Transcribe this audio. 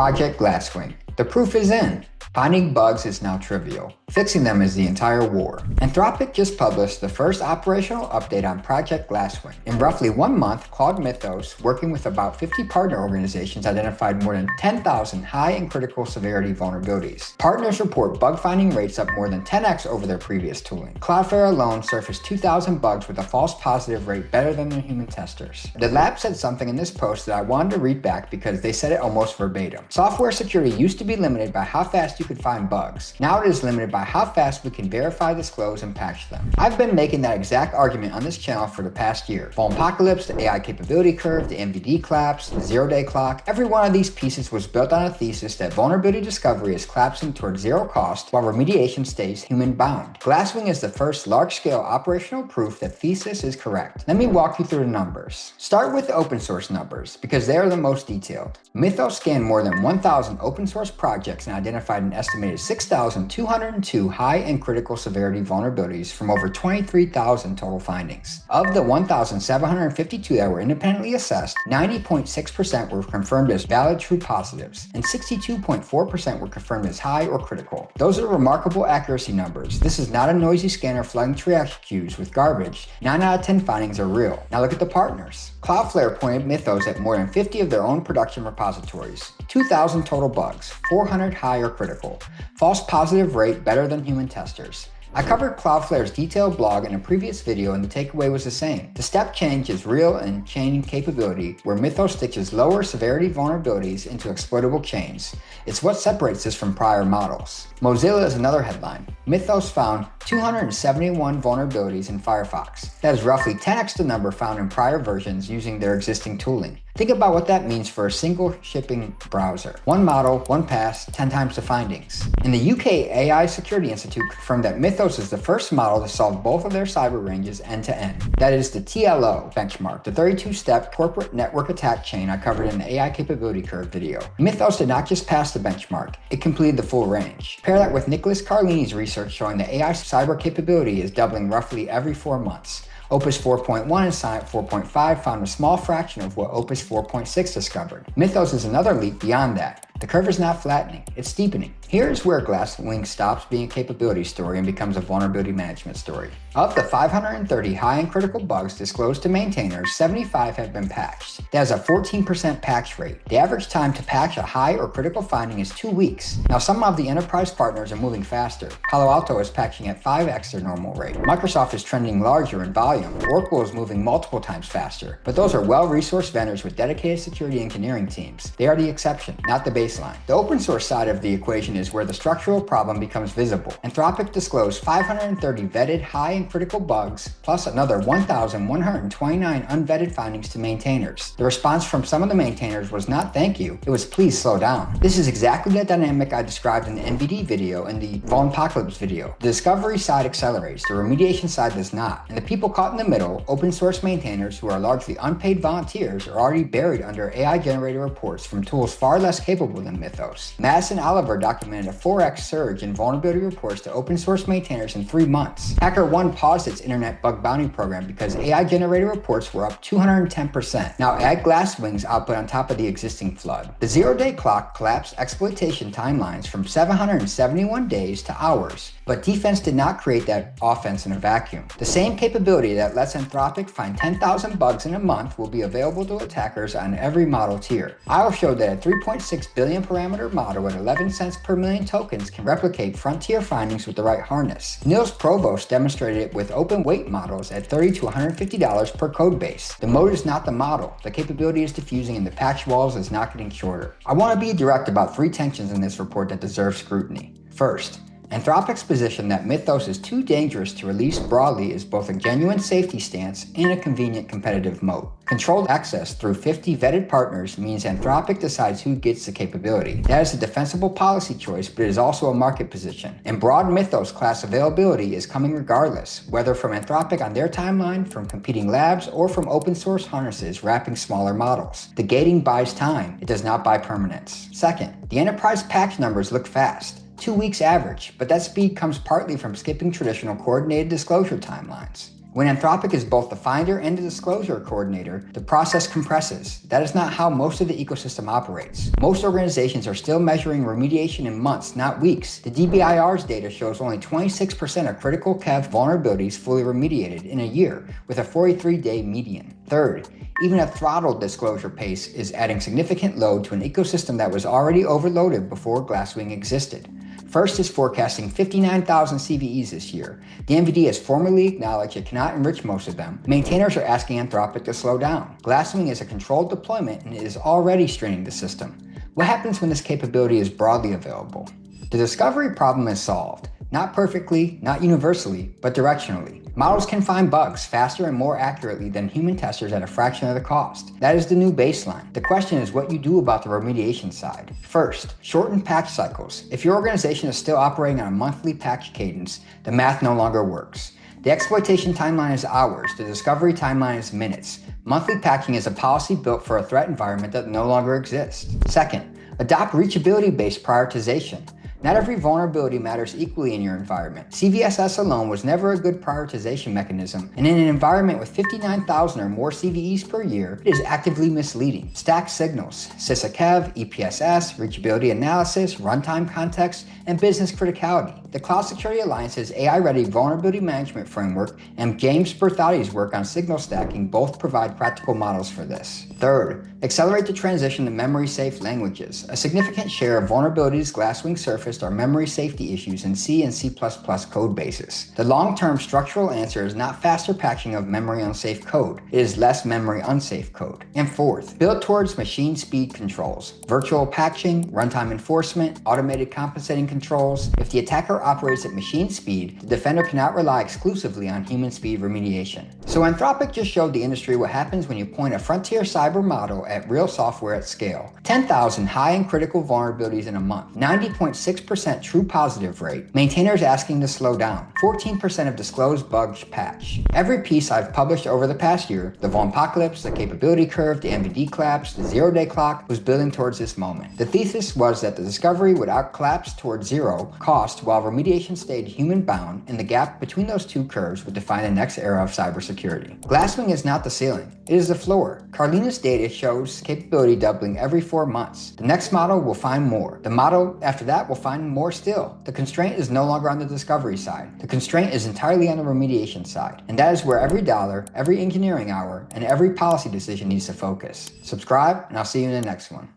Project Glasswing. The proof is in. Finding bugs is now trivial. Fixing them is the entire war. Anthropic just published the first operational update on Project Glasswing. In roughly 1 month, Claude Mythos, working with about 50 partner organizations, identified more than 10,000 high and critical severity vulnerabilities. Partners report bug finding rates up more than 10x over their previous tooling. Cloudflare alone surfaced 2,000 bugs with a false positive rate better than the human testers. The lab said something in this post that I wanted to read back because they said it almost verbatim. Software security used to be limited by how fast you could find bugs. Now it is limited by how fast we can verify, disclose, and patch them. I've been making that exact argument on this channel for the past year. Vulnapocalypse, the AI capability curve, the MVD collapse, the zero-day clock, every one of these pieces was built on a thesis that vulnerability discovery is collapsing towards zero cost while remediation stays human-bound. Glasswing is the first large-scale operational proof that thesis is correct. Let me walk you through the numbers. Start with the open source numbers, because they are the most detailed. Mythos scanned more than 1,000 open source projects and identified an estimated 6,202 high and critical severity vulnerabilities from over 23,000 total findings. Of the 1,752 that were independently assessed, 90.6% were confirmed as valid true positives, and 62.4% were confirmed as high or critical. Those are remarkable accuracy numbers. This is not a noisy scanner flooding triage queues with garbage. 9 out of 10 findings are real. Now look at the partners. Cloudflare pointed Mythos at more than 50 of their own production repositories. 2,000 total bugs, 400 high or critical. False positive rate better than human testers. I covered Cloudflare's detailed blog in a previous video and the takeaway was the same. The step change is real and chaining capability where Mythos stitches lower severity vulnerabilities into exploitable chains. It's what separates this from prior models. Mozilla is another headline. Mythos found 271 vulnerabilities in Firefox. That is roughly 10x the number found in prior versions using their existing tooling. Think about what that means for a single shipping browser. One model, one pass, 10 times the findings. In the UK AI Security Institute confirmed that Mythos is the first model to solve both of their cyber ranges end-to-end. That is the TLO benchmark, the 32-step corporate network attack chain I covered in the AI capability curve video. Mythos did not just pass the benchmark, it completed the full range. Pair that with Nicholas Carlini's research showing that AI cyber capability is doubling roughly every 4 months. Opus 4.1 and Sonnet 4.5 found a small fraction of what Opus 4.6 discovered. Mythos is another leap beyond that. The curve is not flattening, it's steepening. Here's where Glasswing stops being a capability story and becomes a vulnerability management story. Of the 530 high and critical bugs disclosed to maintainers, 75 have been patched. That is a 14% patch rate. The average time to patch a high or critical finding is 2 weeks. Now some of the enterprise partners are moving faster. Palo Alto is patching at 5x their normal rate. Microsoft is trending larger in volume. Oracle is moving multiple times faster. But those are well-resourced vendors with dedicated security engineering teams. They are the exception, not the baseline. The open source side of the equation is where the structural problem becomes visible. Anthropic disclosed 530 vetted high and critical bugs, plus another 1,129 unvetted findings to maintainers. The response from some of the maintainers was not thank you, it was please slow down. This is exactly the dynamic I described in the MVD video and the Vulnapocalypse video. The discovery side accelerates, the remediation side does not. And the people caught in the middle, open source maintainers who are largely unpaid volunteers, are already buried under AI-generated reports from tools far less capable than Mythos. Madison Oliver documented a 4x surge in vulnerability reports to open source maintainers in 3 months. HackerOne paused its internet bug bounty program because AI-generated reports were up 210%. Now add Glasswing's output on top of the existing flood. The zero-day clock collapsed exploitation timelines from 771 days to hours, but defense did not create that offense in a vacuum. The same capability that lets Anthropic find 10,000 bugs in a month will be available to attackers on every model tier. IO showed that a 3.6 billion parameter model at 11 cents per million tokens can replicate frontier findings with the right harness. Niels Provost demonstrated it with open weight models at $30 to $150 per code base. The mode is not the model. The capability is diffusing and the patch walls is not getting shorter. I want to be direct about 3 tensions in this report that deserve scrutiny. First, Anthropic's position that Mythos is too dangerous to release broadly is both a genuine safety stance and a convenient competitive moat. Controlled access through 50 vetted partners means Anthropic decides who gets the capability. That is a defensible policy choice, but it is also a market position. And broad Mythos class availability is coming regardless, whether from Anthropic on their timeline, from competing labs, or from open source harnesses wrapping smaller models. The gating buys time, it does not buy permanence. Second, the enterprise patch numbers look fast. 2 weeks average, but that speed comes partly from skipping traditional coordinated disclosure timelines. When Anthropic is both the finder and the disclosure coordinator, the process compresses. That is not how most of the ecosystem operates. Most organizations are still measuring remediation in months, not weeks. The DBIR's data shows only 26% of critical KEV vulnerabilities fully remediated in a year, with a 43-day median. Third, even a throttled disclosure pace is adding significant load to an ecosystem that was already overloaded before Glasswing existed. First is forecasting 59,000 CVEs this year. The NVD has formally acknowledged it cannot enrich most of them. Maintainers are asking Anthropic to slow down. Glasswing is a controlled deployment and it is already straining the system. What happens when this capability is broadly available? The discovery problem is solved. Not perfectly, not universally, but directionally. Models can find bugs faster and more accurately than human testers at a fraction of the cost. That is the new baseline. The question is what you do about the remediation side. First, shorten patch cycles. If your organization is still operating on a monthly patch cadence, the math no longer works. The exploitation timeline is hours, the discovery timeline is minutes. Monthly patching is a policy built for a threat environment that no longer exists. Second, adopt reachability-based prioritization. Not every vulnerability matters equally in your environment. CVSS alone was never a good prioritization mechanism, and in an environment with 59,000 or more CVEs per year, it is actively misleading. Stack signals, SysAkev, EPSS, reachability analysis, runtime context, and business criticality. The Cloud Security Alliance's AI-ready vulnerability management framework and James Berthotti's work on signal stacking both provide practical models for this. Third, accelerate the transition to memory-safe languages. A significant share of vulnerabilities Glasswing surfaced are memory safety issues in C and C++ code bases. The long-term structural answer is not faster patching of memory-unsafe code. It is less memory-unsafe code. And fourth, build towards machine speed controls. Virtual patching, runtime enforcement, automated compensating controls. If the attacker operates at machine speed, the defender cannot rely exclusively on human speed remediation. So Anthropic just showed the industry what happens when you point a frontier cyber model at real software at scale. 10,000 high and critical vulnerabilities in a month, 90.6% true positive rate, maintainers asking to slow down, 14% of disclosed bugs patched. Every piece I've published over the past year, the Vulnapocalypse, the capability curve, the NVD collapse, the zero-day clock, was building towards this moment. The thesis was that the discovery would out-collapse towards zero cost while remediation stayed human-bound, and the gap between those two curves would define the next era of cybersecurity. Glasswing is not the ceiling, it is the floor. Carlina's data shows capability doubling every 4 months. The next model will find more. The model after that will find more still. The constraint is no longer on the discovery side. The constraint is entirely on the remediation side. And that is where every dollar, every engineering hour, and every policy decision needs to focus. Subscribe, and I'll see you in the next one.